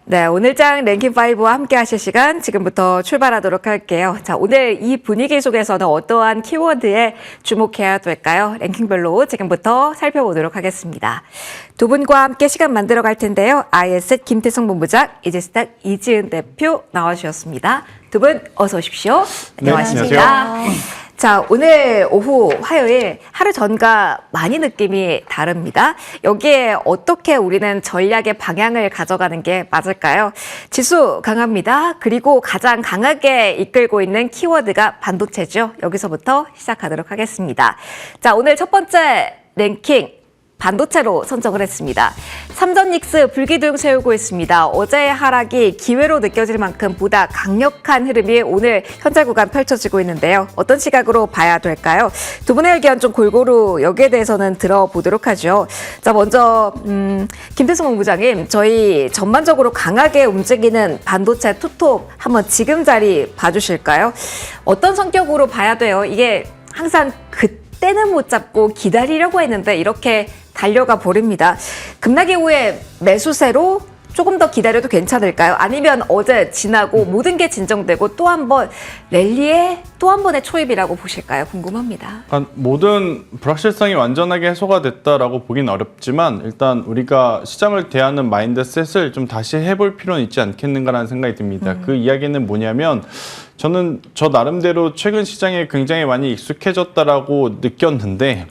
네, 오늘장 랭킹5와 함께 하실 시간 지금부터 출발하도록 할게요. 자, 오늘 이 분위기 속에서는 어떠한 키워드에 주목해야 될까요? 랭킹별로 지금부터 살펴보도록 하겠습니다. 두 분과 함께 시간 만들어 갈 텐데요. IS 김태성 본부장, 이지스탁 이지은 대표 나와주셨습니다. 두 분 어서 오십시오. 네, 안녕하십니까. 자, 오늘 오후 화요일 하루 전과 많이 느낌이 다릅니다. 여기에 어떻게 우리는 전략의 방향을 가져가는 게 맞을까요? 지수 강합니다. 그리고 가장 강하게 이끌고 있는 키워드가 반도체죠. 여기서부터 시작하도록 하겠습니다. 자, 오늘 첫 번째 랭킹. 반도체로 선정을 했습니다. 삼전닉스 불기둥 세우고 있습니다. 어제의 하락이 기회로 느껴질 만큼 보다 강력한 흐름이 오늘 현재 구간 펼쳐지고 있는데요. 어떤 시각으로 봐야 될까요? 두 분의 의견 좀 골고루 여기에 대해서는 들어보도록 하죠. 자, 먼저 김태성 본부장님, 저희 전반적으로 강하게 움직이는 반도체 투톱 한번 지금 자리 봐주실까요? 어떤 성격으로 봐야 돼요? 이게 항상 그때는 못 잡고 기다리려고 했는데 이렇게 달려가 버립니다. 급락이 후에 매수세로 조금 더 기다려도 괜찮을까요? 아니면 어제 지나고 모든 게 진정되고 또 한 번 랠리에 또 한 번의 초입이라고 보실까요? 궁금합니다. 모든 불확실성이 완전하게 해소가 됐다라고 보긴 어렵지만 일단 우리가 시장을 대하는 마인드셋을 좀 다시 해볼 필요는 있지 않겠는가라는 생각이 듭니다. 그 이야기는 뭐냐면 저는 저 나름대로 최근 시장에 굉장히 많이 익숙해졌다라고 느꼈는데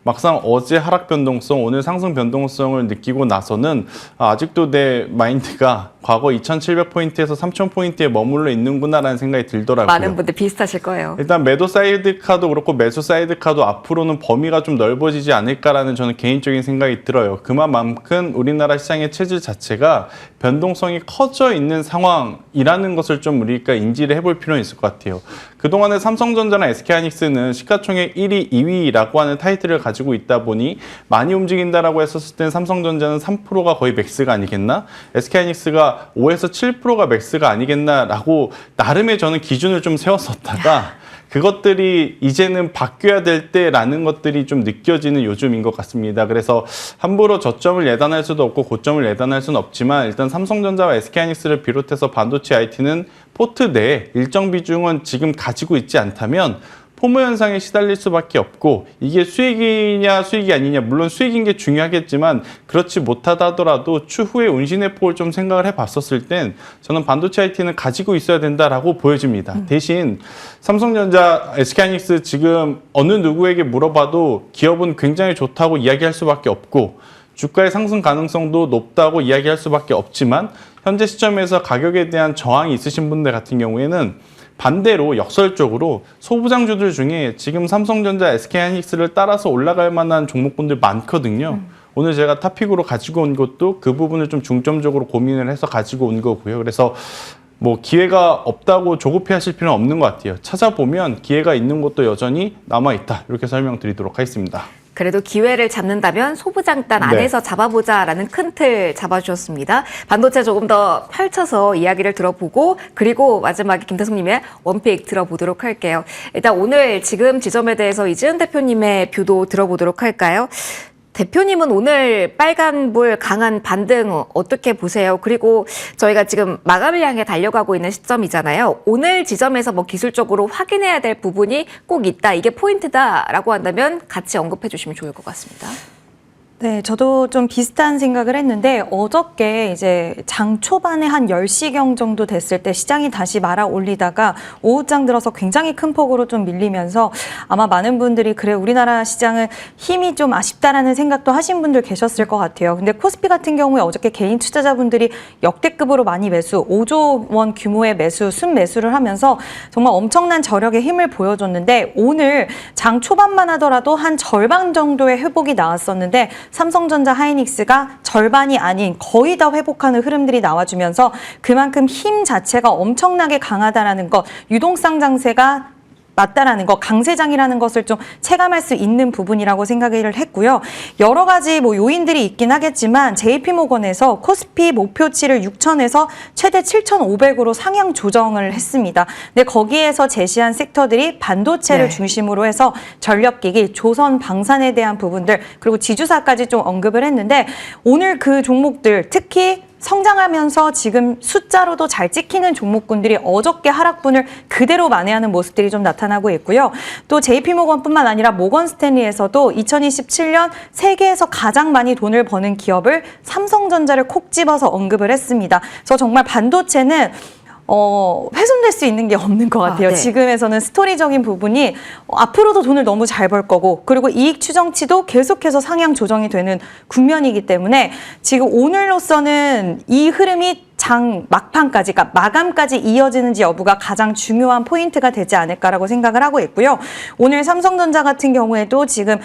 막상 어제 하락 변동성, 오늘 상승 변동성을 느끼고 나서는 아직도 내 마인드가 과거 2,700포인트에서 3,000포인트에 머물러 있는구나라는 생각이 들더라고요. 많은 분들 비슷하실 거예요. 일단 매도 사이드카도 그렇고 매수 사이드카도 앞으로는 범위가 좀 넓어지지 않을까라는 저는 개인적인 생각이 들어요. 그만큼 우리나라 시장의 체질 자체가 변동성이 커져 있는 상황이라는 것을 좀 우리가 인지를 해볼 필요는 있을 것 같아요. 그동안에 삼성전자나 SK하이닉스는 시가총액 1위, 2위라고 하는 타이틀을 가지고 있다 보니 많이 움직인다라고 했었을 땐 삼성전자는 3%가 거의 맥스가 아니겠나? SK하이닉스가 5에서 7%가 맥스가 아니겠나라고 나름의 저는 기준을 좀 세웠었다가 그것들이 이제는 바뀌어야 될 때라는 것들이 좀 느껴지는 요즘인 것 같습니다. 그래서 함부로 저점을 예단할 수도 없고 고점을 예단할 수는 없지만 일단 삼성전자와 SK하이닉스를 비롯해서 반도체 IT는 포트 내에 일정 비중은 지금 가지고 있지 않다면 포모 현상에 시달릴 수밖에 없고 이게 수익이냐 수익이 아니냐 물론 수익인 게 중요하겠지만 그렇지 못하다 하더라도 추후에 운신의 폭을 좀 생각을 해봤었을 땐 저는 반도체 IT는 가지고 있어야 된다라고 보여집니다. 대신 삼성전자, SK하이닉스 지금 어느 누구에게 물어봐도 기업은 굉장히 좋다고 이야기할 수밖에 없고 주가의 상승 가능성도 높다고 이야기할 수밖에 없지만 현재 시점에서 가격에 대한 저항이 있으신 분들 같은 경우에는 반대로 역설적으로 소부장주들 중에 지금 삼성전자, SK하이닉스를 따라서 올라갈 만한 종목군들 많거든요. 오늘 제가 탑픽으로 가지고 온 것도 그 부분을 좀 중점적으로 고민을 해서 가지고 온 거고요. 그래서 뭐 기회가 없다고 조급해하실 필요는 없는 것 같아요. 찾아보면 기회가 있는 것도 여전히 남아있다. 이렇게 설명드리도록 하겠습니다. 그래도 기회를 잡는다면 소부장단 안에서 잡아보자라는 큰 틀 잡아주셨습니다. 반도체 조금 더 펼쳐서 이야기를 들어보고 그리고 마지막에 김태성님의 원픽 들어보도록 할게요. 일단 오늘 지금 지점에 대해서 이지은 대표님의 뷰도 들어보도록 할까요? 대표님은 오늘 빨간불 강한 반등 어떻게 보세요? 그리고 저희가 지금 마감을 향해 달려가고 있는 시점이잖아요. 오늘 지점에서 뭐 기술적으로 확인해야 될 부분이 꼭 있다. 이게 포인트다라고 한다면 같이 언급해 주시면 좋을 것 같습니다. 네, 저도 좀 비슷한 생각을 했는데 어저께 이제 장 초반에 한 10시경 정도 됐을 때 시장이 다시 말아 올리다가 오후장 들어서 굉장히 큰 폭으로 좀 밀리면서 아마 많은 분들이 그래 우리나라 시장은 힘이 좀 아쉽다라는 생각도 하신 분들 계셨을 것 같아요. 근데 코스피 같은 경우에 어저께 개인 투자자분들이 역대급으로 많이 매수, 5조 원 규모의 매수, 순매수를 하면서 정말 엄청난 저력의 힘을 보여줬는데 오늘 장 초반만 하더라도 한 절반 정도의 회복이 나왔었는데 삼성전자, 하이닉스가 절반이 아닌 거의 다 회복하는 흐름들이 나와주면서 그만큼 힘 자체가 엄청나게 강하다라는 것, 유동성 장세가 맞다라는 것, 강세장이라는 것을 좀 체감할 수 있는 부분이라고 생각을 했고요. 여러 가지 뭐 요인들이 있긴 하겠지만 JP모건에서 코스피 목표치를 6,000에서 최대 7,500으로 상향 조정을 했습니다. 근데 거기에서 제시한 섹터들이 반도체를 중심으로 해서 전력기기, 조선 방산에 대한 부분들 그리고 지주사까지 좀 언급을 했는데 오늘 그 종목들 특히 성장하면서 지금 숫자로도 잘 찍히는 종목군들이 어저께 하락분을 그대로 만회하는 모습들이 좀 나타나고 있고요. 또 JP모건뿐만 아니라 모건 스탠리에서도 2027년 세계에서 가장 많이 돈을 버는 기업을 삼성전자를 콕 집어서 언급을 했습니다. 그래서 정말 반도체는 훼손될 수 있는 게 없는 것 같아요. 네. 지금에서는 스토리적인 부분이 앞으로도 돈을 너무 잘 벌 거고, 그리고 이익 추정치도 계속해서 상향 조정이 되는 국면이기 때문에 지금 오늘로서는 이 흐름이 장 막판까지, 그러니까 마감까지 이어지는지 여부가 가장 중요한 포인트가 되지 않을까라고 생각을 하고 있고요. 오늘 삼성전자 같은 경우에도 지금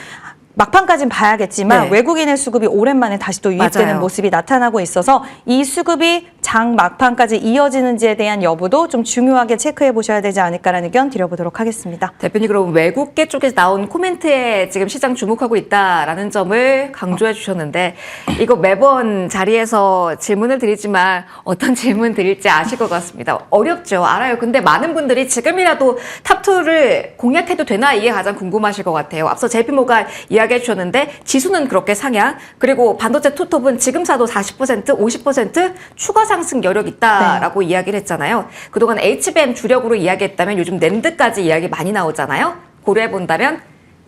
막판까지는 봐야겠지만 네. 외국인의 수급이 오랜만에 다시 또 유입되는 맞아요. 모습이 나타나고 있어서 이 수급이 장 막판까지 이어지는지에 대한 여부도 좀 중요하게 체크해 보셔야 되지 않을까라는 의견 드려보도록 하겠습니다. 대표님, 그럼 외국계 쪽에서 나온 코멘트에 지금 시장 주목하고 있다라는 점을 강조해 주셨는데, 이거 매번 자리에서 질문을 드리지만 어떤 질문 드릴지 아실 것 같습니다. 어렵죠. 알아요. 근데 많은 분들이 지금이라도 탑2를 공략해도 되나, 이게 가장 궁금하실 것 같아요. 앞서 JP모건 이야기해 주셨는데 지수는 그렇게 상향, 그리고 반도체 투톱은 지금 사도 40%, 50% 추가 상승 여력 있다라고 이야기를 했잖아요. 그동안 HBM 주력으로 이야기했다면 요즘 낸드까지 이야기 많이 나오잖아요. 고려해 본다면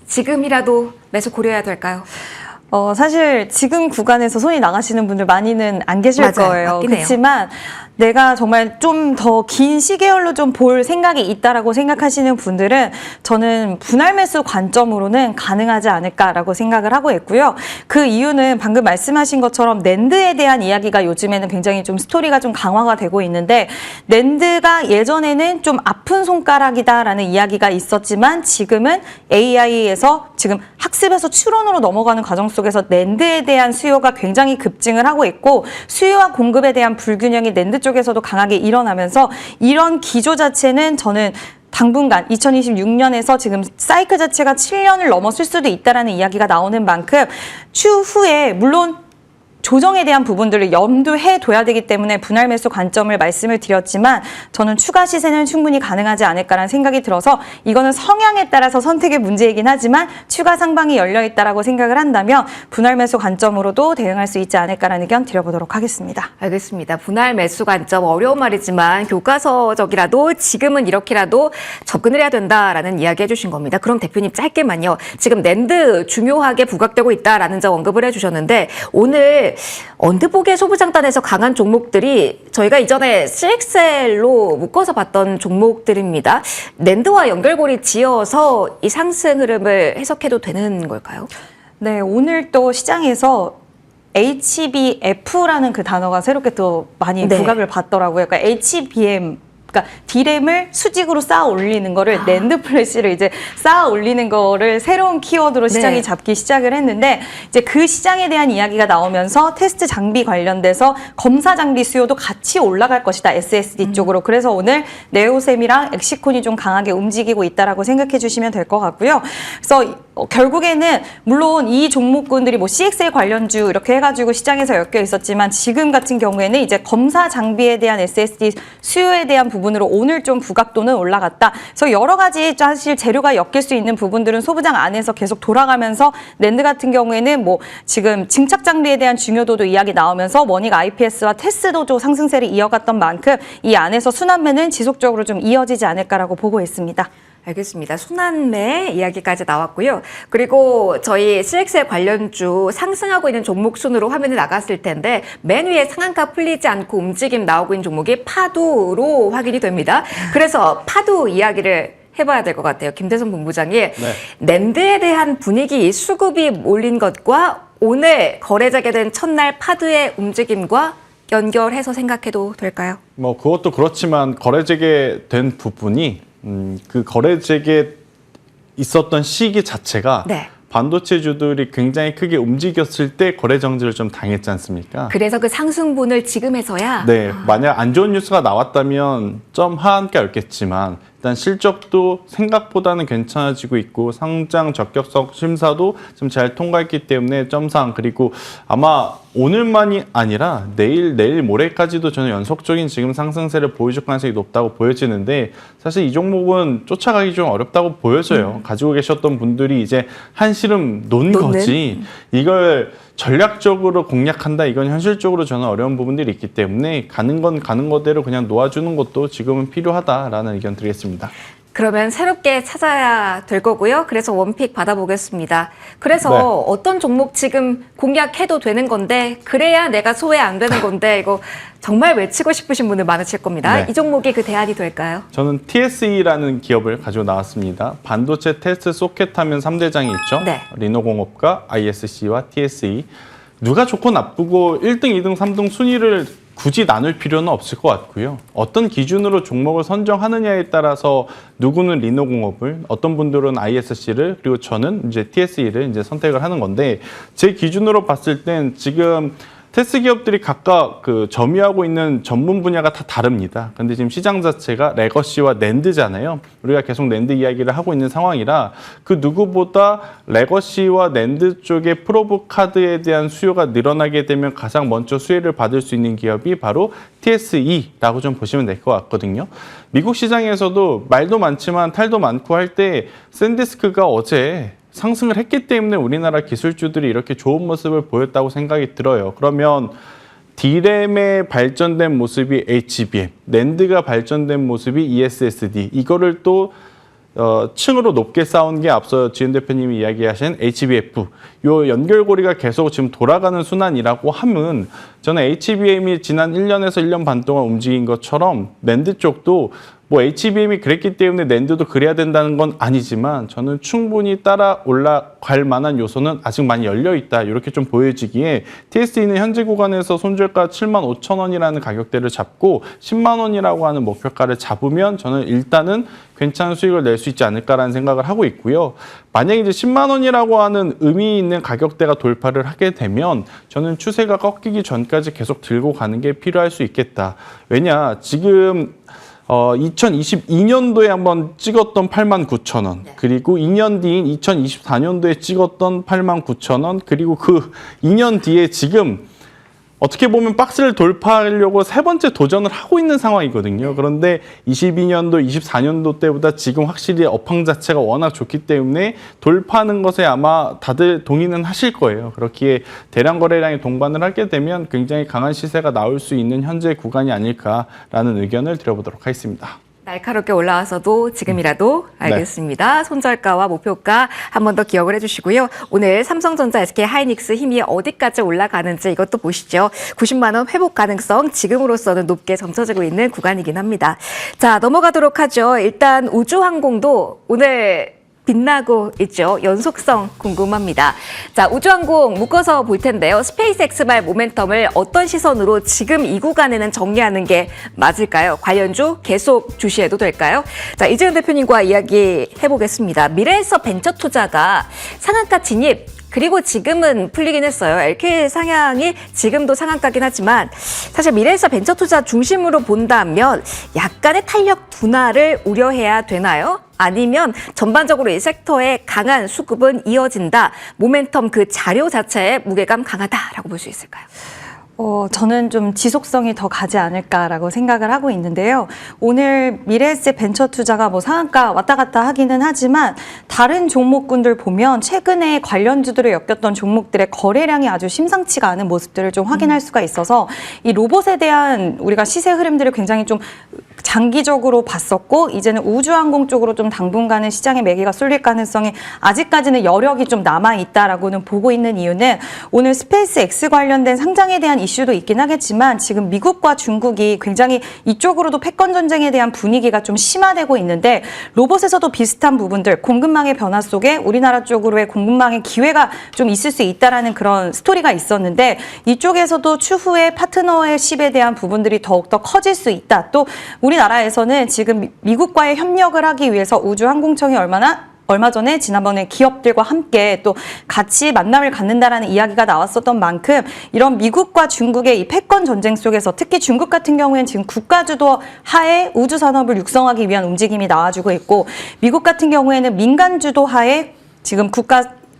지금이라도 매수 고려해야 될까요? 사실 지금 구간에서 손이 나가시는 분들 많이는 안 계실 맞아요. 거예요. 맞긴 해요. 그렇지만 내가 정말 좀 더 긴 시계열로 좀 볼 생각이 있다라고 생각하시는 분들은 저는 분할 매수 관점으로는 가능하지 않을까라고 생각을 하고 있고요. 그 이유는 방금 말씀하신 것처럼 낸드에 대한 이야기가 요즘에는 굉장히 좀 스토리가 좀 강화가 되고 있는데, 낸드가 예전에는 좀 아픈 손가락이다라는 이야기가 있었지만 지금은 AI에서 지금 학습에서 추론으로 넘어가는 과정 속에서 낸드에 대한 수요가 굉장히 급증을 하고 있고, 수요와 공급에 대한 불균형이 낸드 쪽에서도 강하게 일어나면서 이런 기조 자체는 저는 당분간 2026년에서 지금 사이클 자체가 7년을 넘었을 수도 있다라는 이야기가 나오는 만큼 추후에 물론 조정에 대한 부분들을 염두해 둬야 되기 때문에 분할 매수 관점을 말씀을 드렸지만 저는 추가 시세는 충분히 가능하지 않을까라는 생각이 들어서 이거는 성향에 따라서 선택의 문제이긴 하지만 추가 상방이 열려있다라고 생각을 한다면 분할 매수 관점으로도 대응할 수 있지 않을까라는 의견 드려보도록 하겠습니다. 알겠습니다. 분할 매수 관점 어려운 말이지만 교과서적이라도 지금은 이렇게라도 접근을 해야 된다라는 이야기 해주신 겁니다. 그럼 대표님 짧게만요. 지금 낸드 중요하게 부각되고 있다라는 점 언급을 해주셨는데, 오늘 언드복의 소부장단에서 강한 종목들이 저희가 이전에 CXL로 묶어서 봤던 종목들입니다. 낸드와 연결고리 지어서 이 상승 흐름을 해석해도 되는 걸까요? 네, 오늘 또 시장에서 HBF라는 그 단어가 새롭게 또 많이 네. 부각을 받더라고요. 그러니까 HBM, 그러니까 디램을 수직으로 쌓아 올리는 거를 낸드 플래시를 이제 쌓아 올리는 거를 새로운 키워드로 시장이 네. 잡기 시작을 했는데, 이제 그 시장에 대한 이야기가 나오면서 테스트 장비 관련돼서 검사 장비 수요도 같이 올라갈 것이다, SSD 쪽으로. 그래서 오늘 네오셈이랑 엑시콘이 좀 강하게 움직이고 있다라고 생각해 주시면 될 것 같고요. 그래서 결국에는 물론 이 종목군들이 뭐 CXL 관련주 이렇게 해가지고 시장에서 엮여 있었지만 지금 같은 경우에는 이제 검사 장비에 대한 SSD 수요에 대한 부분으로 오늘 좀 부각도는 올라갔다. 그래서 여러 가지 사실 재료가 엮일 수 있는 부분들은 소부장 안에서 계속 돌아가면서, 낸드 같은 경우에는 뭐 지금 증착 장비에 대한 중요도도 이야기 나오면서 원익 IPS와 테스도 좀 상승세를 이어갔던 만큼 이 안에서 순환매는 지속적으로 좀 이어지지 않을까라고 보고 있습니다. 알겠습니다. 순환매 이야기까지 나왔고요. 그리고 저희 CXL 관련주 상승하고 있는 종목 순으로 화면에 나갔을 텐데, 맨 위에 상한가 풀리지 않고 움직임 나오고 있는 종목이 파도로 확인이 됩니다. 그래서 파도 이야기를 해봐야 될 것 같아요. 김대성 본부장이 낸드에 대한 분위기, 수급이 몰린 것과 오늘 거래되게 된 첫날 파도의 움직임과 연결해서 생각해도 될까요? 뭐 그것도 그렇지만 거래되게 된 부분이 그 거래되게 있었던 시기 자체가 네. 반도체주들이 굉장히 크게 움직였을 때 거래 정지를 좀 당했지 않습니까? 그래서 그 상승분을 지금에서야 네, 만약 안 좋은 뉴스가 나왔다면 좀 하한가였겠지만 일단 실적도 생각보다는 괜찮아지고 있고 상장 적격성 심사도 좀 잘 통과했기 때문에 점상, 그리고 아마 오늘만이 아니라 내일 모레까지도 저는 연속적인 지금 상승세를 보여줄 가능성이 높다고 보여지는데, 사실 이 종목은 쫓아가기 좀 어렵다고 보여져요. 가지고 계셨던 분들이 이제 한시름 놓는 거지 이걸 전략적으로 공략한다 이건 현실적으로 저는 어려운 부분들이 있기 때문에 가는 건 가는 거대로 그냥 놓아주는 것도 지금은 필요하다라는 의견 드리겠습니다. 그러면 새롭게 찾아야 될 거고요. 그래서 원픽 받아보겠습니다. 그래서 네. 어떤 종목 지금 공략해도 되는 건데 그래야 내가 소외 안 되는 건데 이거 정말 외치고 싶으신 분들 많으실 겁니다. 네. 이 종목이 그 대안이 될까요? 저는 TSE라는 기업을 가지고 나왔습니다. 반도체 테스트 소켓 하면 3대장이 있죠. 네. 리노공업과 ISC와 TSE. 누가 좋고 나쁘고 1등, 2등, 3등 순위를 굳이 나눌 필요는 없을 것 같고요. 어떤 기준으로 종목을 선정하느냐에 따라서 누구는 리노공업을, 어떤 분들은 ISC를, 그리고 저는 이제 TSE를 이제 선택을 하는 건데 제 기준으로 봤을 땐 지금 테스트 기업들이 각각 그 점유하고 있는 전문 분야가 다 다릅니다. 근데 지금 시장 자체가 레거시와 낸드잖아요. 우리가 계속 낸드 이야기를 하고 있는 상황이라 그 누구보다 레거시와 낸드 쪽의 프로브 카드에 대한 수요가 늘어나게 되면 가장 먼저 수혜를 받을 수 있는 기업이 바로 TSE라고 좀 보시면 될 것 같거든요. 미국 시장에서도 말도 많지만 탈도 많고 할 때 샌디스크가 어제 상승을 했기 때문에 우리나라 기술주들이 이렇게 좋은 모습을 보였다고 생각이 들어요. 그러면 D램의 발전된 모습이 HBM, 낸드가 발전된 모습이 ESSD, 이거를 또 층으로 높게 쌓은 게 앞서 지은 대표님이 이야기하신 HBF, 요 연결고리가 계속 지금 돌아가는 순환이라고 하면 저는 HBM이 지난 1년에서 1년 반 동안 움직인 것처럼 낸드 쪽도 뭐 HBM이 그랬기 때문에 낸드도 그래야 된다는 건 아니지만 저는 충분히 따라 올라갈 만한 요소는 아직 많이 열려 있다. 이렇게 좀 보여지기에 TSE는 현재 구간에서 손절가 75,000원이라는 가격대를 잡고 10만 원이라고 하는 목표가를 잡으면 저는 일단은 괜찮은 수익을 낼 수 있지 않을까라는 생각을 하고 있고요. 만약에 이제 10만 원이라고 하는 의미 있는 가격대가 돌파를 하게 되면 저는 추세가 꺾이기 전까지 계속 들고 가는 게 필요할 수 있겠다. 왜냐 지금 2022년도에 한번 찍었던 89,000원, 그리고 2년 뒤인 2024년도에 찍었던 89,000원, 그리고 그 2년 뒤에 지금 어떻게 보면 박스를 돌파하려고 세 번째 도전을 하고 있는 상황이거든요. 그런데 22년도, 24년도 때보다 지금 확실히 업황 자체가 워낙 좋기 때문에 돌파하는 것에 아마 다들 동의는 하실 거예요. 그렇기에 대량 거래량에 동반을 하게 되면 굉장히 강한 시세가 나올 수 있는 현재 구간이 아닐까라는 의견을 드려보도록 하겠습니다. 날카롭게 올라와서도 지금이라도 알겠습니다. 네. 손절가와 목표가 한 번 더 기억을 해주시고요. 오늘 삼성전자, SK하이닉스 힘이 어디까지 올라가는지 이것도 보시죠. 90만 원 회복 가능성 지금으로서는 높게 점쳐지고 있는 구간이긴 합니다. 자, 넘어가도록 하죠. 일단 우주항공도 오늘 빛나고 있죠. 연속성 궁금합니다. 자, 우주항공 묶어서 볼 텐데요. 스페이스X발 모멘텀을 어떤 시선으로 지금 이 구간에는 정리하는 게 맞을까요? 관련주 계속 주시해도 될까요? 자, 이재은 대표님과 이야기 해보겠습니다. 미래에셋 벤처투자가 상한가 진입, 그리고 지금은 풀리긴 했어요. LK 상향이 지금도 상한가긴 하지만 사실 미래에셋 벤처투자 중심으로 본다면 약간의 탄력 둔화를 우려해야 되나요? 아니면 전반적으로 이 섹터의 강한 수급은 이어진다. 모멘텀 그 자료 자체의 무게감 강하다라고 볼 수 있을까요? 저는 좀 지속성이 더 가지 않을까라고 생각을 하고 있는데요. 오늘 미래에셋 벤처투자가 뭐 상한가 왔다 갔다 하기는 하지만 다른 종목군들 보면 최근에 관련주들을 엮였던 종목들의 거래량이 아주 심상치가 않은 모습들을 좀 확인할 수가 있어서 이 로봇에 대한 우리가 시세 흐름들을 굉장히 좀 장기적으로 봤었고 이제는 우주항공 쪽으로 좀 당분간은 시장의 매기가 쏠릴 가능성이 아직까지는 여력이 좀 남아있다라고는 보고 있는 이유는 오늘 스페이스X 관련된 상장에 대한 이슈도 있긴 하겠지만 지금 미국과 중국이 굉장히 이쪽으로도 패권 전쟁에 대한 분위기가 좀 심화되고 있는데 로봇에서도 비슷한 부분들 공급망의 변화 속에 우리나라 쪽으로의 공급망의 기회가 좀 있을 수 있다라는 그런 스토리가 있었는데 이쪽에서도 추후에 파트너십에 대한 부분들이 더욱더 커질 수 있다. 또 우리나라에서는 지금 미국과의 협력을 하기 위해서 우주항공청이 얼마 전에 지난번에 기업들과 함께 또 같이 만남을 갖는다라는 이야기가 나왔었던 만큼 이런 미국과 중국의 이 패권 전쟁 속에서 특히 중국 같은 경우에는 지금 국가주도 하에 우주 산업을 육성하기 위한 움직임이 나와주고 있고 미국 같은 경우에는 민간주도 하에 지금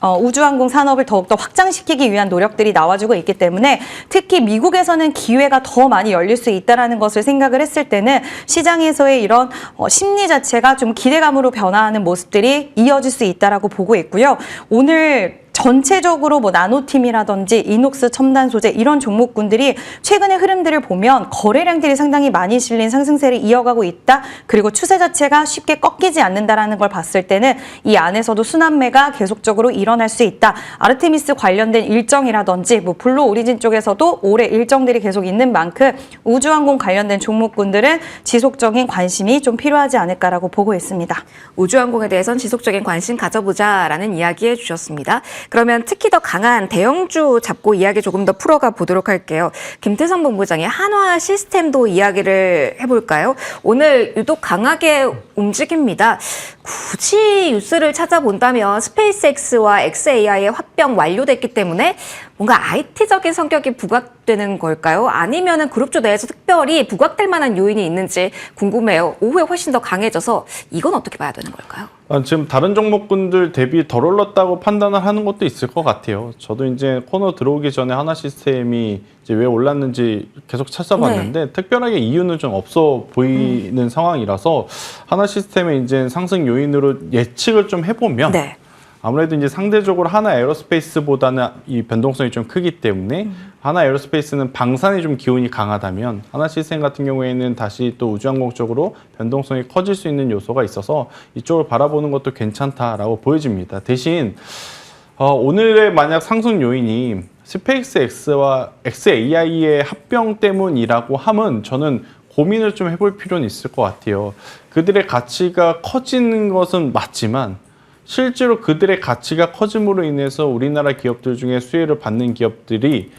우주항공 산업을 더욱더 확장시키기 위한 노력들이 나와주고 있기 때문에 특히 미국에서는 기회가 더 많이 열릴 수 있다는 것을 생각을 했을 때는 시장에서의 이런 심리 자체가 좀 기대감으로 변화하는 모습들이 이어질 수 있다라고 보고 있고요. 오늘 전체적으로 뭐 나노팀이라든지 이녹스 첨단 소재 이런 종목군들이 최근의 흐름들을 보면 거래량들이 상당히 많이 실린 상승세를 이어가고 있다. 그리고 추세 자체가 쉽게 꺾이지 않는다라는 걸 봤을 때는 이 안에서도 순환매가 계속적으로 일어날 수 있다. 아르테미스 관련된 일정이라든지 뭐 블루 오리진 쪽에서도 올해 일정들이 계속 있는 만큼 우주항공 관련된 종목군들은 지속적인 관심이 좀 필요하지 않을까라고 보고 있습니다. 우주항공에 대해서는 지속적인 관심 가져보자라는 이야기해 주셨습니다. 그러면 특히 더 강한 대형주 잡고 이야기 조금 더 풀어가 보도록 할게요. 김태성 본부장의 한화 시스템도 이야기를 해볼까요? 오늘 유독 강하게 움직입니다. 굳이 뉴스를 찾아본다면 스페이스X와 xAI의 합병 완료됐기 때문에 뭔가 IT적인 성격이 부각되는 걸까요? 아니면은 그룹주 내에서 특별히 부각될 만한 요인이 있는지 궁금해요. 오후에 훨씬 더 강해져서 이건 어떻게 봐야 되는 걸까요? 지금 다른 종목군들 대비 덜 올랐다고 판단을 하는 것도 있을 것 같아요. 저도 이제 코너 들어오기 전에 하나 시스템이 이제 왜 올랐는지 계속 찾아봤는데 특별하게 이유는 좀 없어 보이는 상황이라서 하나 시스템의 이제 상승 요인으로 예측을 좀 해보면 네. 아무래도 이제 상대적으로 하나 에어로스페이스보다는 이 변동성이 좀 크기 때문에 하나 에어로스페이스는 방산이 좀 기운이 강하다면 하나 시스템 같은 경우에는 다시 또 우주항공 쪽으로 변동성이 커질 수 있는 요소가 있어서 이쪽을 바라보는 것도 괜찮다라고 보여집니다. 대신 오늘의 만약 상승 요인이 스페이스X와 xAI의 합병 때문이라고 하면 저는 고민을 좀 해볼 필요는 있을 것 같아요. 그들의 가치가 커지는 것은 맞지만 실제로 그들의 가치가 커짐으로 인해서 우리나라 기업들 중에 수혜를 받는 기업들이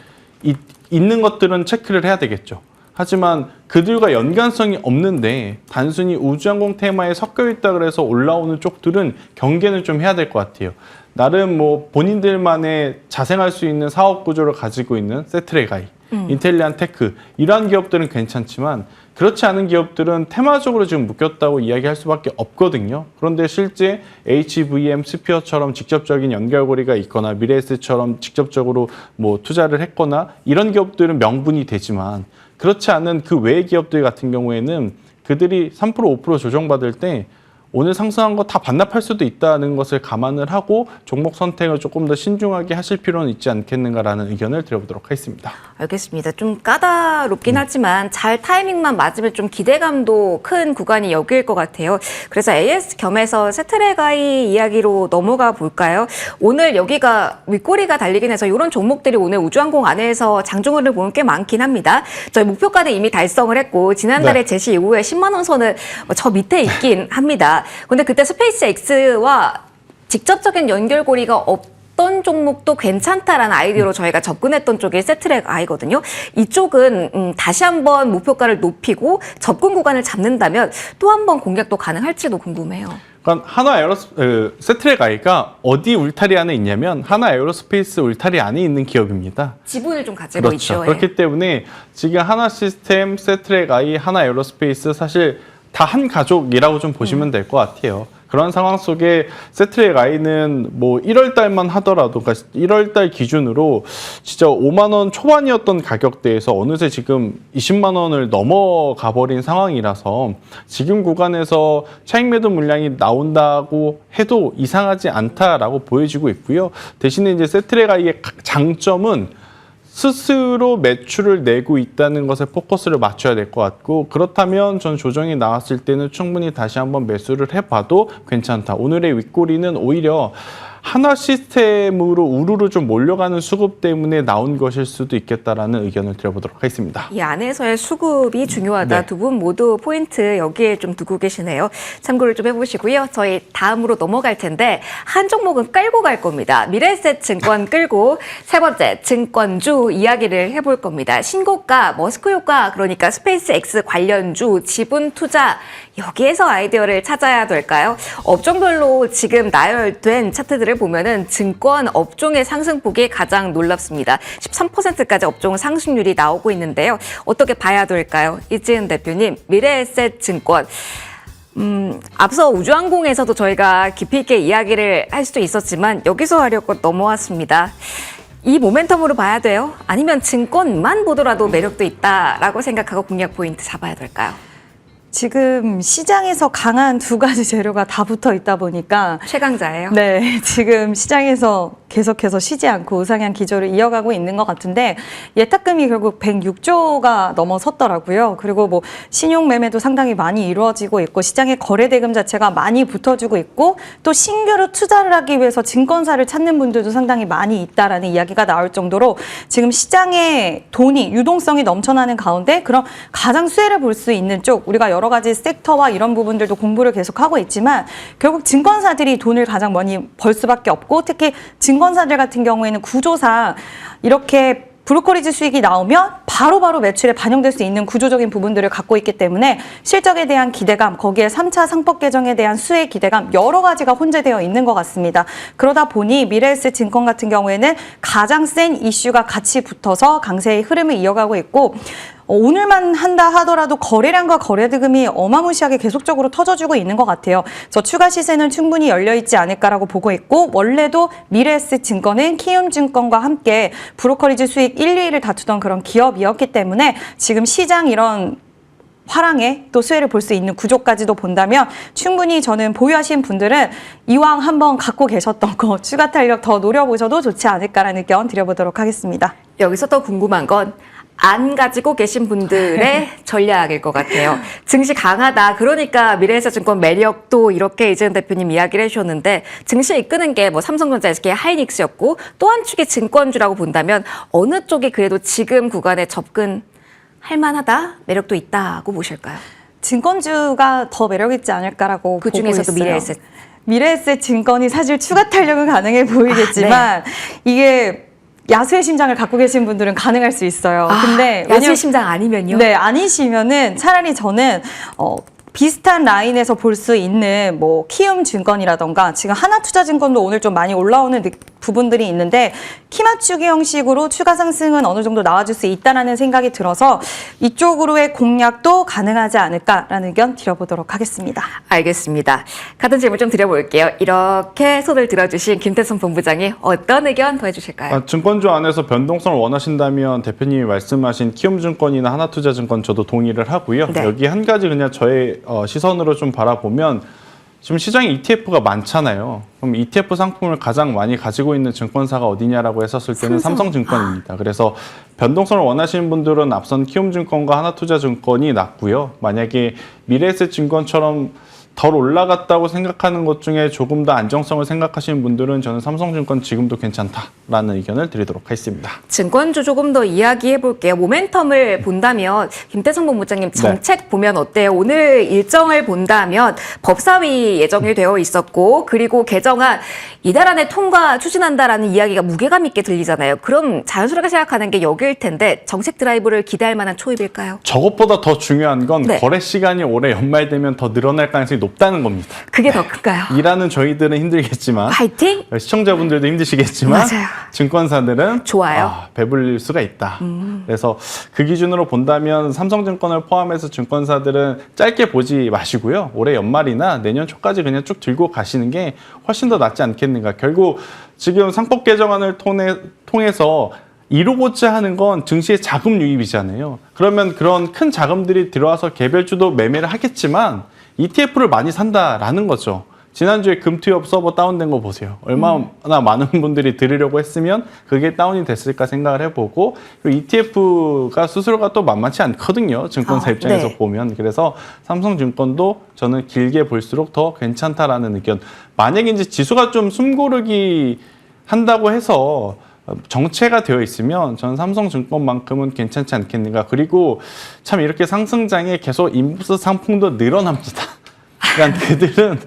있는 것들은 체크를 해야 되겠죠. 하지만 그들과 연관성이 없는데 단순히 우주항공 테마에 섞여 있다 그래서 올라오는 쪽들은 경계는 좀 해야 될 것 같아요. 나름 뭐 본인들만의 자생할 수 있는 사업 구조를 가지고 있는 세트레가이, 인텔리안 테크 이러한 기업들은 괜찮지만 그렇지 않은 기업들은 테마적으로 지금 묶였다고 이야기할 수밖에 없거든요. 그런데 실제 HVM, 스피어처럼 직접적인 연결고리가 있거나 미래에셋처럼 직접적으로 뭐 투자를 했거나 이런 기업들은 명분이 되지만 그렇지 않은 그 외의 기업들 같은 경우에는 그들이 3%, 5% 조정받을 때 오늘 상승한 거 다 반납할 수도 있다는 것을 감안을 하고 종목 선택을 조금 더 신중하게 하실 필요는 있지 않겠는가라는 의견을 드려보도록 하겠습니다. 알겠습니다. 좀 까다롭긴 하지만 잘 타이밍만 맞으면 좀 기대감도 큰 구간이 여기일 것 같아요. 그래서 AS 겸해서 세트레가이 이야기로 넘어가 볼까요? 오늘 여기가 윗꼬리가 달리긴 해서 이런 종목들이 오늘 우주항공 안에서 장중을 보면 꽤 많긴 합니다. 저희 목표가는 이미 달성을 했고 지난달에 제시 이후에 10만 원 선은 저 밑에 있긴 합니다. 근데 그때 스페이스X와 직접적인 연결고리가 어떤 종목도 괜찮다라는 아이디어로 저희가 접근했던 쪽이 세트레가이거든요. 이쪽은 다시 한번 목표가를 높이고 접근 구간을 잡는다면 또 한 번 공략도 가능할지도 궁금해요. 그러니까 세트레가이가 어디 울타리 안에 있냐면 하나 에어로스페이스 울타리 안에 있는 기업입니다. 지분을 좀 가지고 그렇죠. 있죠. 그렇기 때문에 지금 하나 시스템, 세트레가이, 하나 에어로스페이스 사실 다 한 가족이라고 좀 보시면 될 것 같아요. 그런 상황 속에 세트레가이는 뭐 1월 달만 하더라도, 그러니까 1월 달 기준으로 진짜 5만 원 초반이었던 가격대에서 어느새 지금 20만 원을 넘어가 버린 상황이라서 지금 구간에서 차익 매도 물량이 나온다고 해도 이상하지 않다라고 보여지고 있고요. 대신에 이제 세트레가이의 장점은 스스로 매출을 내고 있다는 것에 포커스를 맞춰야 될 것 같고 그렇다면 전 조정이 나왔을 때는 충분히 다시 한번 매수를 해봐도 괜찮다. 오늘의 윗꼬리는 오히려 하나 시스템으로 우르르 좀 몰려가는 수급 때문에 나온 것일 수도 있겠다라는 의견을 드려보도록 하겠습니다. 이 안에서의 수급이 중요하다. 네. 두 분 모두 포인트 여기에 좀 두고 계시네요. 참고를 좀 해보시고요. 저희 다음으로 넘어갈 텐데 한 종목은 끌고 갈 겁니다. 미래에셋 증권 끌고 세 번째 증권주 이야기를 해볼 겁니다. 신고가, 머스크 효과, 그러니까 스페이스X 관련주, 지분 투자 여기에서 아이디어를 찾아야 될까요? 업종별로 지금 나열된 차트들을 보면은 증권 업종의 상승폭이 가장 놀랍습니다. 13%까지 업종 상승률이 나오고 있는데요. 어떻게 봐야 될까요? 이지은 대표님, 미래에셋 증권. 앞서 우주항공에서도 저희가 깊이 있게 이야기를 할 수도 있었지만 여기서 하려고 넘어왔습니다. 이 모멘텀으로 봐야 돼요? 아니면 증권만 보더라도 매력도 있다라고 생각하고 공략 포인트 잡아야 될까요? 지금 시장에서 강한 두 가지 재료가 다 붙어 있다 보니까 최강자예요? 네, 지금 시장에서 계속해서 쉬지 않고 우상향 기조를 이어가고 있는 것 같은데 예탁금이 결국 106조가 넘어섰더라고요. 그리고 뭐 신용 매매도 상당히 많이 이루어지고 있고 시장의 거래 대금 자체가 많이 붙어주고 있고 또 신규로 투자를 하기 위해서 증권사를 찾는 분들도 상당히 많이 있다라는 이야기가 나올 정도로 지금 시장에 돈이 유동성이 넘쳐나는 가운데 그럼 가장 수혜를 볼 수 있는 쪽 우리가 여러 가지 섹터와 이런 부분들도 공부를 계속하고 있지만 결국 증권사들이 돈을 가장 많이 벌 수밖에 없고 특히 증권사들 같은 경우에는 구조상 이렇게 브로커리지 수익이 나오면 바로바로 매출에 반영될 수 있는 구조적인 부분들을 갖고 있기 때문에 실적에 대한 기대감, 거기에 3차 상법 개정에 대한 수혜 기대감 여러 가지가 혼재되어 있는 것 같습니다. 그러다 보니 미래에셋 증권 같은 경우에는 가장 센 이슈가 같이 붙어서 강세의 흐름을 이어가고 있고 오늘만 한다 하더라도 거래량과 거래대금이 어마무시하게 계속적으로 터져주고 있는 것 같아요. 저 추가 시세는 충분히 열려있지 않을까라고 보고 있고 원래도 미래에셋 증권은 키움증권과 함께 브로커리지 수익 1, 2위를 다투던 그런 기업이었기 때문에 지금 시장 이런 화랑에 또 수혜를 볼 수 있는 구조까지도 본다면 충분히 저는 보유하신 분들은 이왕 한번 갖고 계셨던 거 추가 탄력 더 노려보셔도 좋지 않을까라는 의견 드려보도록 하겠습니다. 여기서 더 궁금한 건 안 가지고 계신 분들의 전략일 것 같아요. 증시 강하다. 그러니까 미래에셋증권 매력도 이렇게 이재은 대표님 이야기를 해주셨는데 증시 이끄는 게 뭐 삼성전자, SK 하이닉스였고 또 한 축이 증권주라고 본다면 어느 쪽이 그래도 지금 구간에 접근할 만하다? 매력도 있다고 보실까요? 증권주가 더 매력 있지 않을까라고 그 보고 중에서도 있어요. 미래에셋. 미래에셋 증권이 사실 추가 탄력은 가능해 보이겠지만 이게 야수의 심장을 갖고 계신 분들은 가능할 수 있어요. 근데 야수의 심장 아니면요? 네, 아니시면은 차라리 저는 비슷한 라인에서 볼 수 있는 뭐 키움증권이라던가 지금 하나투자증권도 오늘 좀 많이 올라오는 부분들이 있는데 키 맞추기 형식으로 추가 상승은 어느 정도 나와줄 수 있다라는 생각이 들어서 이쪽으로의 공략도 가능하지 않을까라는 의견 드려보도록 하겠습니다. 알겠습니다. 같은 질문 좀 드려볼게요. 이렇게 손을 들어주신 김태성 본부장이 어떤 의견 더해주실까요? 증권주 안에서 변동성을 원하신다면 대표님이 말씀하신 키움증권이나 하나투자증권 저도 동의를 하고요. 네. 여기 한 가지 그냥 저의 시선으로 좀 바라보면 지금 시장에 ETF가 많잖아요. 그럼 ETF 상품을 가장 많이 가지고 있는 증권사가 어디냐라고 했었을 때는 삼성증권입니다. 그래서 변동성을 원하시는 분들은 앞선 키움증권과 하나투자증권이 낫고요. 만약에 미래에셋증권처럼 덜 올라갔다고 생각하는 것 중에 조금 더 안정성을 생각하시는 분들은 저는 삼성증권 지금도 괜찮다라는 의견을 드리도록 하겠습니다. 증권주 조금 더 이야기해 볼게요. 모멘텀을 본다면 김태성 본부장님 정책 보면 어때요? 오늘 일정을 본다면 법사위 예정이 되어 있었고 그리고 개정안 이달 안에 통과 추진한다라는 이야기가 무게감 있게 들리잖아요. 그럼 자연스럽게 생각하는 게 여기일 텐데 정책 드라이브를 기대할 만한 초입일까요? 저것보다 더 중요한 건 네. 거래 시간이 올해 연말 되면 더 늘어날 가능성이 높다는 겁니다. 그게 더 클까요? 일하는 저희들은 힘들겠지만 화이팅! 시청자분들도 힘드시겠지만 맞아요. 증권사들은 좋아요. 배불릴 수가 있다. 그래서 그 기준으로 본다면 삼성증권을 포함해서 증권사들은 짧게 보지 마시고요. 올해 연말이나 내년 초까지 그냥 쭉 들고 가시는 게 훨씬 더 낫지 않겠는가. 결국 지금 상법 개정안을 통해서 이루고자 하는 건 증시의 자금 유입이잖아요. 그러면 그런 큰 자금들이 들어와서 개별주도 매매를 하겠지만 ETF를 많이 산다라는 거죠. 지난주에 금투협 서버 다운된 거 보세요. 얼마나 많은 분들이 들으려고 했으면 그게 다운이 됐을까 생각을 해보고 그리고 ETF가 수수료가 또 만만치 않거든요. 증권사 입장에서 네. 보면. 그래서 삼성증권도 저는 길게 볼수록 더 괜찮다라는 의견. 만약에 이제 지수가 좀 숨고르기 한다고 해서 정체가 되어 있으면 저는 삼성증권만큼은 괜찮지 않겠는가. 그리고 참 이렇게 상승장에 계속 인버스 상품도 늘어납니다. 그러니까 그들은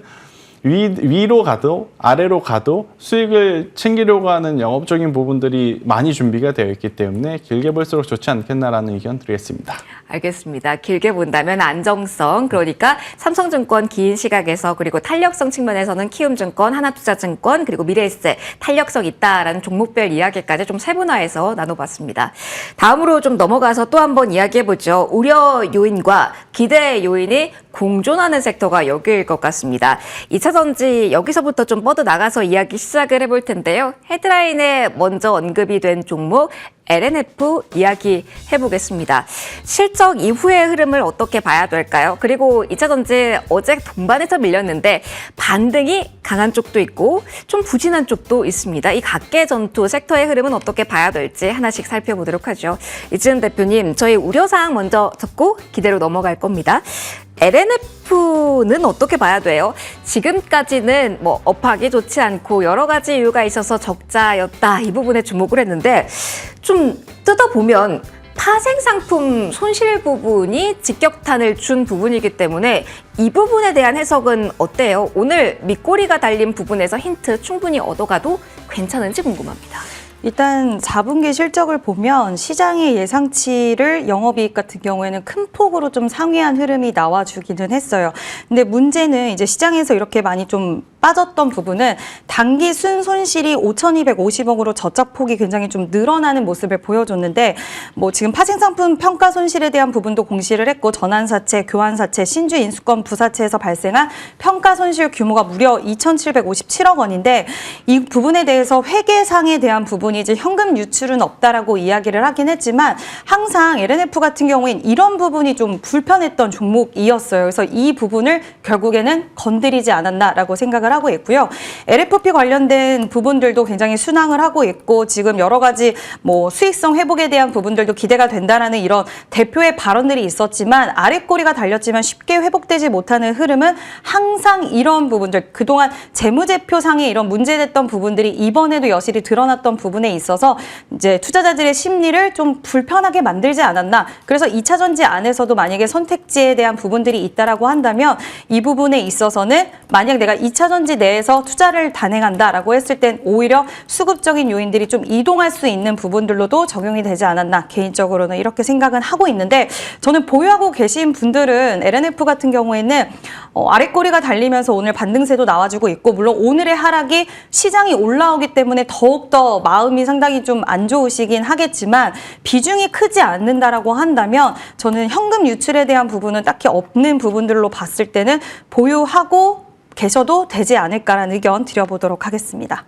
위로 가도 아래로 가도 수익을 챙기려고 하는 영업적인 부분들이 많이 준비가 되어 있기 때문에 길게 볼수록 좋지 않겠나라는 의견 드리겠습니다. 알겠습니다. 길게 본다면 안정성, 그러니까 삼성증권 긴 시각에서 그리고 탄력성 측면에서는 키움증권, 하나투자증권, 그리고 미래에셋 탄력성 있다라는 종목별 이야기까지 좀 세분화해서 나눠봤습니다. 다음으로 좀 넘어가서 또 한번 이야기해보죠. 우려 요인과 기대 요인이 공존하는 섹터가 여기일 것 같습니다. 2차 2차전지 여기서부터 좀 뻗어나가서 이야기 시작을 해볼 텐데요. 헤드라인에 먼저 언급이 된 종목 LNF 이야기 해보겠습니다. 실적 이후의 흐름을 어떻게 봐야 될까요? 그리고 2차전지 어제 동반해서 밀렸는데 반등이 강한 쪽도 있고 좀 부진한 쪽도 있습니다. 이 각계 전투 섹터의 흐름은 어떻게 봐야 될지 하나씩 살펴보도록 하죠. 이지은 대표님, 저희 우려사항 먼저 적고 기대로 넘어갈 겁니다. LNF는 어떻게 봐야 돼요? 지금까지는 뭐 업하기 좋지 않고 여러 가지 이유가 있어서 적자였다 이 부분에 주목을 했는데 좀 뜯어보면 파생상품 손실 부분이 직격탄을 준 부분이기 때문에 이 부분에 대한 해석은 어때요? 오늘 밑꼬리가 달린 부분에서 힌트 충분히 얻어가도 괜찮은지 궁금합니다. 일단 4분기 실적을 보면 시장의 예상치를 영업이익 같은 경우에는 큰 폭으로 좀 상회한 흐름이 나와주기는 했어요. 근데 문제는 이제 시장에서 이렇게 많이 좀 빠졌던 부분은 단기 순손실이 5,250억으로 저작폭이 굉장히 좀 늘어나는 모습을 보여줬는데 뭐 지금 파생상품 평가 손실에 대한 부분도 공시를 했고 전환사채, 교환사채, 신주 인수권 부사채에서 발생한 평가 손실 규모가 무려 2,757억 원인데 이 부분에 대해서 회계상에 대한 부분이 이제 현금 유출은 없다라고 이야기를 하긴 했지만 항상 LNF 같은 경우엔 이런 부분이 좀 불편했던 종목이었어요. 그래서 이 부분을 결국에는 건드리지 않았나라고 생각을 하고 있고요. LFP 관련된 부분들도 굉장히 순항을 하고 있고 지금 여러 가지 뭐 수익성 회복에 대한 부분들도 기대가 된다라는 이런 대표의 발언들이 있었지만 아랫꼬리가 달렸지만 쉽게 회복되지 못하는 흐름은 항상 이런 부분들 그동안 재무제표상에 이런 문제됐던 부분들이 이번에도 여실히 드러났던 부분에 있어서 이제 투자자들의 심리를 좀 불편하게 만들지 않았나. 그래서 2차전지 안에서도 만약에 선택지에 대한 부분들이 있다라고 한다면 이 부분에 있어서는 만약 내가 2차전지 내에서 투자를 단행한다라고 했을 땐 오히려 수급적인 요인들이 좀 이동할 수 있는 부분들로도 적용이 되지 않았나 개인적으로는 이렇게 생각은 하고 있는데 저는 보유하고 계신 분들은 LNF 같은 경우에는 아랫꼬리가 달리면서 오늘 반등세도 나와주고 있고 물론 오늘의 하락이 시장이 올라오기 때문에 더욱더 마음이 상당히 좀 안 좋으시긴 하겠지만 비중이 크지 않는다라고 한다면 저는 현금 유출에 대한 부분은 딱히 없는 부분들로 봤을 때는 보유하고 계셔도 되지 않을까라는 의견 드려보도록 하겠습니다.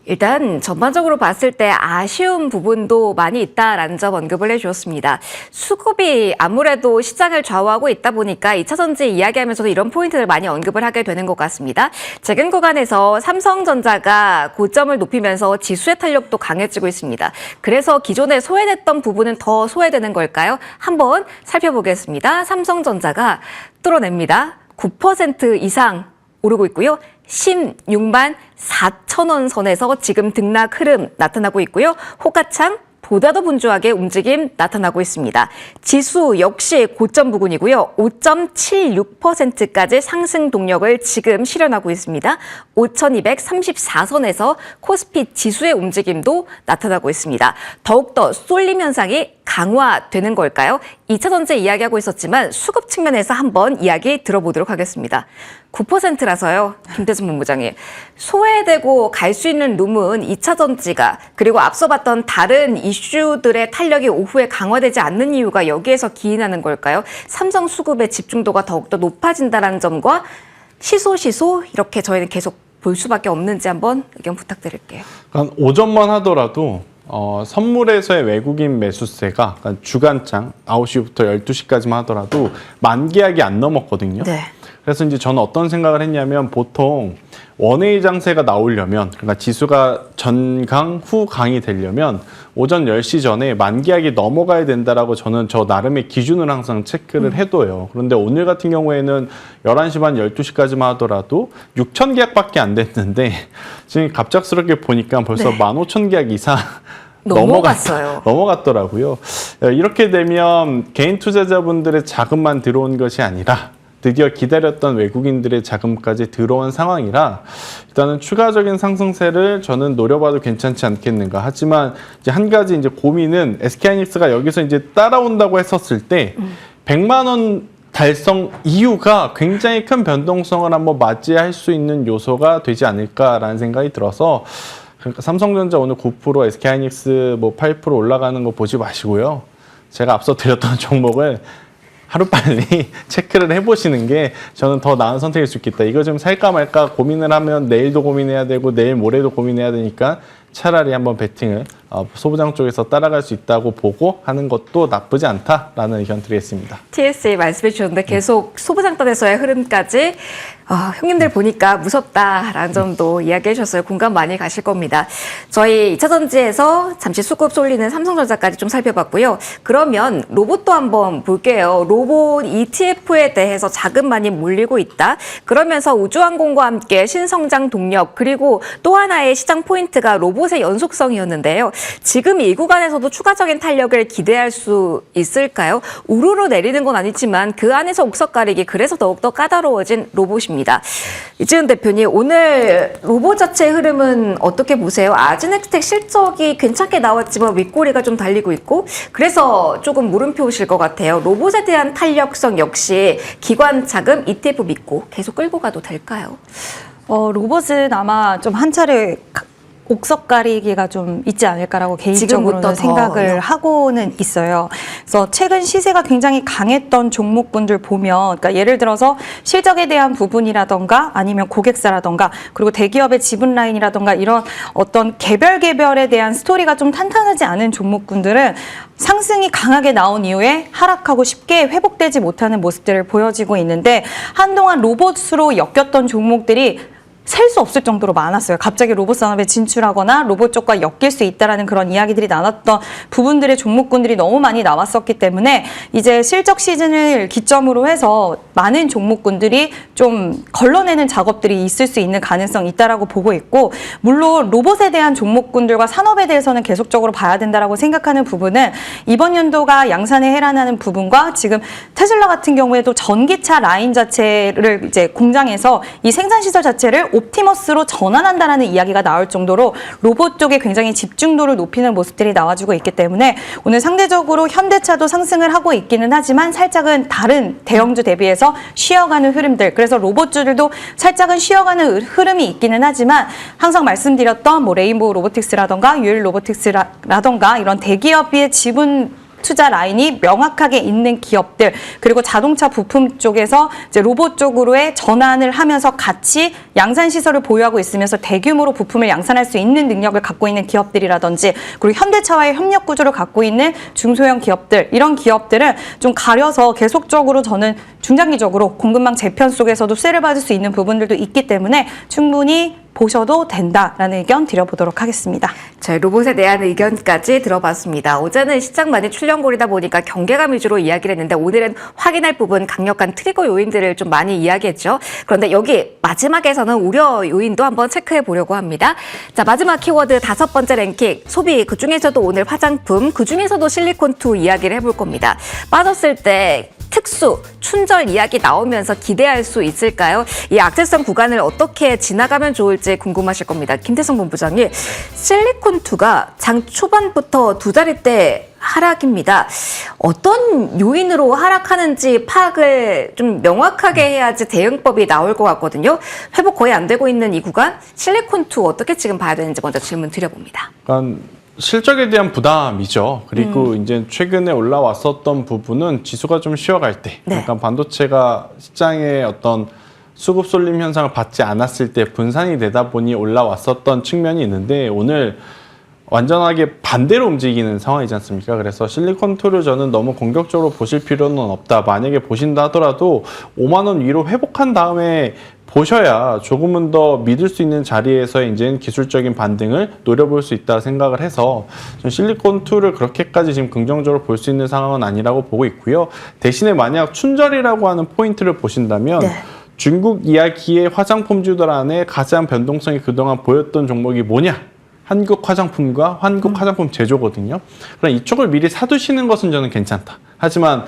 일단 전반적으로 봤을 때 아쉬운 부분도 많이 있다라는 점 언급을 해주었습니다. 수급이 아무래도 시장을 좌우하고 있다 보니까 2차전지 이야기하면서도 이런 포인트를 많이 언급을 하게 되는 것 같습니다. 최근 구간에서 삼성전자가 고점을 높이면서 지수의 탄력도 강해지고 있습니다. 그래서 기존에 소외됐던 부분은 더 소외되는 걸까요? 한번 살펴보겠습니다. 삼성전자가 뚫어냅니다. 9% 이상 오르고 있고요. 16만 4천 원 선에서 지금 등락 흐름 나타나고 있고요. 호가창 보다 더 분주하게 움직임 나타나고 있습니다. 지수 역시 고점 부근이고요. 5.76%까지 상승 동력을 지금 실현하고 있습니다. 5,234선에서 코스피 지수의 움직임도 나타나고 있습니다. 더욱더 쏠림 현상이 강화되는 걸까요? 2차전지 이야기하고 있었지만 수급 측면에서 한번 이야기 들어보도록 하겠습니다. 9%라서요. 김태준 본부장님. 소외되고 갈 수 있는 룸은 2차전지가 그리고 앞서 봤던 다른 이슈들의 탄력이 오후에 강화되지 않는 이유가 여기에서 기인하는 걸까요? 삼성 수급의 집중도가 더욱더 높아진다는 점과 시소 이렇게 저희는 계속 볼 수밖에 없는지 한번 의견 부탁드릴게요. 오전만 하더라도 선물에서의 외국인 매수세가 그러니까 주간장 9시부터 12시까지만 하더라도 만 계약이 안 넘었거든요. 네. 그래서 이제 저는 어떤 생각을 했냐면 보통 원웨이 장세가 나오려면 그러니까 지수가 전강 후 강이 되려면 오전 10시 전에 만 계약이 넘어가야 된다라고 저는 저 나름의 기준을 항상 체크를 해둬요. 그런데 오늘 같은 경우에는 11시 반 12시까지만 하더라도 6천 계약밖에 안 됐는데 지금 갑작스럽게 보니까 벌써 네. 15,000계약 이상 넘어갔어요. 이렇게 되면 개인 투자자분들의 자금만 들어온 것이 아니라 드디어 기다렸던 외국인들의 자금까지 들어온 상황이라 일단은 추가적인 상승세를 저는 노려봐도 괜찮지 않겠는가. 하지만 이제 한 가지 이제 고민은 SK하이닉스가 여기서 이제 따라온다고 했었을 때 100만 원 달성 이유가 굉장히 큰 변동성을 한번 맞이할 수 있는 요소가 되지 않을까라는 생각이 들어서 그러니까 삼성전자 오늘 9%, SK하이닉스 뭐 8% 올라가는 거 보지 마시고요. 제가 앞서 드렸던 종목을 하루빨리 체크를 해보시는 게 저는 더 나은 선택일 수 있겠다. 이거 좀 살까 말까 고민을 하면 내일도 고민해야 되고 내일 모레도 고민해야 되니까 차라리 한번 베팅을 소부장 쪽에서 따라갈 수 있다고 보고 하는 것도 나쁘지 않다라는 의견 드리겠습니다. TSA 말씀해 주셨는데 계속 소부장단에서의 흐름까지 형님들 보니까 무섭다라는 점도 이야기해 주셨어요. 공감 많이 가실 겁니다. 저희 2차 전지에서 잠시 수급 쏠리는 삼성전자까지 좀 살펴봤고요. 그러면 로봇도 한번 볼게요. 로봇 ETF에 대해서 자금만이 몰리고 있다. 그러면서 우주항공과 함께 신성장 동력 그리고 또 하나의 시장 포인트가 로봇의 연속성이었는데요. 지금 이 구간에서도 추가적인 탄력을 기대할 수 있을까요? 우르르 내리는 건 아니지만 그 안에서 옥석 가리기 그래서 더욱더 까다로워진 로봇입니다. 이지은 대표님, 오늘 로봇 자체의 흐름은 어떻게 보세요? 아지넥스텍 실적이 괜찮게 나왔지만 윗꼬리가 좀 달리고 있고 그래서 조금 물음표실 것 같아요. 로봇에 대한 탄력성 역시 기관 자금 ETF 믿고 계속 끌고 가도 될까요? 로봇은 아마 좀 한 차례 옥석 가리기가 좀 있지 않을까라고 개인적으로는 생각을 하고는 있어요. 그래서 최근 시세가 굉장히 강했던 종목군들 보면, 그러니까 예를 들어서 실적에 대한 부분이라던가 아니면 고객사라던가 그리고 대기업의 지분 라인이라던가 이런 어떤 개별에 대한 스토리가 좀 탄탄하지 않은 종목군들은 상승이 강하게 나온 이후에 하락하고 쉽게 회복되지 못하는 모습들을 보여지고 있는데 한동안 로봇으로 엮였던 종목들이 셀 수 없을 정도로 많았어요. 갑자기 로봇 산업에 진출하거나 로봇 쪽과 엮일 수 있다라는 그런 이야기들이 나눴던 부분들의 종목군들이 너무 많이 나왔었기 때문에 이제 실적 시즌을 기점으로 해서 많은 종목군들이 좀 걸러내는 작업들이 있을 수 있는 가능성이 있다라고 보고 있고, 물론 로봇에 대한 종목군들과 산업에 대해서는 계속적으로 봐야 된다라고 생각하는 부분은 이번 연도가 양산에 해란하는 부분과 지금 테슬라 같은 경우에도 전기차 라인 자체를 이제 공장에서 이 생산 시설 자체를 옵티머스로 전환한다라는 이야기가 나올 정도로 로봇 쪽에 굉장히 집중도를 높이는 모습들이 나와주고 있기 때문에 오늘 상대적으로 현대차도 상승을 하고 있기는 하지만 살짝은 다른 대형주 대비해서 쉬어가는 흐름들, 그래서 로봇주들도 살짝은 쉬어가는 흐름이 있기는 하지만 항상 말씀드렸던 뭐 레인보우 로보틱스라던가 유일 로보틱스라던가 이런 대기업의 지분 투자 라인이 명확하게 있는 기업들, 그리고 자동차 부품 쪽에서 이제 로봇 쪽으로의 전환을 하면서 같이 양산 시설을 보유하고 있으면서 대규모로 부품을 양산할 수 있는 능력을 갖고 있는 기업들이라든지, 그리고 현대차와의 협력 구조를 갖고 있는 중소형 기업들, 이런 기업들은 좀 가려서 계속적으로 저는 중장기적으로 공급망 재편 속에서도 쇠를 받을 수 있는 부분들도 있기 때문에 충분히 보셔도 된다라는 의견 드려보도록 하겠습니다. 저희 로봇에 대한 의견까지 들어봤습니다. 어제는 시장 많이 출렁거리다 보니까 경계감 위주로 이야기를 했는데 오늘은 확인할 부분 강력한 트리거 요인들을 좀 많이 이야기했죠. 그런데 여기 마지막에서는 우려 요인도 한번 체크해 보려고 합니다. 자, 마지막 키워드 5번째 랭킹 소비, 그중에서도 오늘 화장품, 그중에서도 실리콘2 이야기를 해볼 겁니다. 빠졌을 때 특수, 춘절 이야기 나오면서 기대할 수 있을까요? 이 악재성 구간을 어떻게 지나가면 좋을지 궁금하실 겁니다. 김태성 본부장님, 실리콘2가 장 초반부터 두 자릿대 하락입니다. 어떤 요인으로 하락하는지 파악을 좀 명확하게 해야지 대응법이 나올 것 같거든요. 회복 거의 안 되고 있는 이 구간, 실리콘2 어떻게 지금 봐야 되는지 먼저 질문 드려봅니다. 실적에 대한 부담이죠. 그리고 이제 최근에 올라왔었던 부분은 지수가 좀 쉬어갈 때, 네. 약간 반도체가 시장의 어떤 수급 쏠림 현상을 받지 않았을 때 분산이 되다 보니 올라왔었던 측면이 있는데 오늘 완전하게 반대로 움직이는 상황이지 않습니까? 그래서 실리콘2를 저는 너무 공격적으로 보실 필요는 없다. 만약에 보신다 하더라도 5만 원 위로 회복한 다음에 보셔야 조금은 더 믿을 수 있는 자리에서 이제 기술적인 반등을 노려볼 수 있다 생각을 해서 실리콘2를 그렇게까지 지금 긍정적으로 볼 수 있는 상황은 아니라고 보고 있고요. 대신에 만약 춘절이라고 하는 포인트를 보신다면 네. 중국 이야기의 화장품주들 안에 가장 변동성이 그동안 보였던 종목이 뭐냐? 한국 화장품과 한국 화장품 제조거든요. 그럼 이쪽을 미리 사두시는 것은 저는 괜찮다. 하지만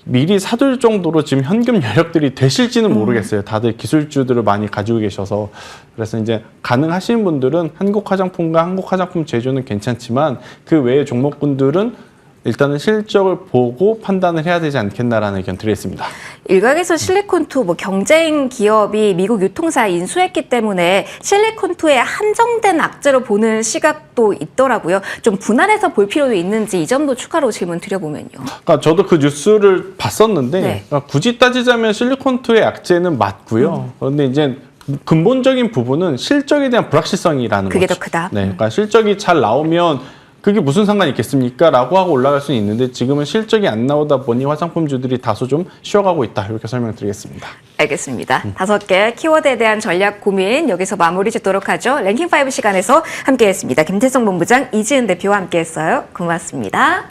미리 사둘 정도로 지금 현금 여력들이 되실지는 모르겠어요. 다들 기술주들을 많이 가지고 계셔서. 그래서 이제 가능하신 분들은 한국 화장품과 한국 화장품 제조는 괜찮지만 그 외의 종목군들은 일단은 실적을 보고 판단을 해야 되지 않겠나라는 의견 드리겠습니다. 일각에서 실리콘투 뭐 경쟁 기업이 미국 유통사에 인수했기 때문에 실리콘투의 한정된 악재로 보는 시각도 있더라고요. 좀 분할해서 볼 필요도 있는지 이 점도 추가로 질문 드려보면요. 그러니까 저도 그 뉴스를 봤었는데 네. 그러니까 굳이 따지자면 실리콘투의 악재는 맞고요. 그런데 이제 근본적인 부분은 실적에 대한 불확실성이라는 그게 거죠. 더 크다. 네, 그러니까 실적이 잘 나오면 그게 무슨 상관이 있겠습니까? 라고 하고 올라갈 수는 있는데 지금은 실적이 안 나오다 보니 화장품주들이 다소 좀 쉬어가고 있다. 이렇게 설명드리겠습니다. 알겠습니다. 5개 키워드에 대한 전략 고민 여기서 마무리 짓도록 하죠. 랭킹5 시간에서 함께했습니다. 김태성 본부장, 이지은 대표와 함께했어요. 고맙습니다.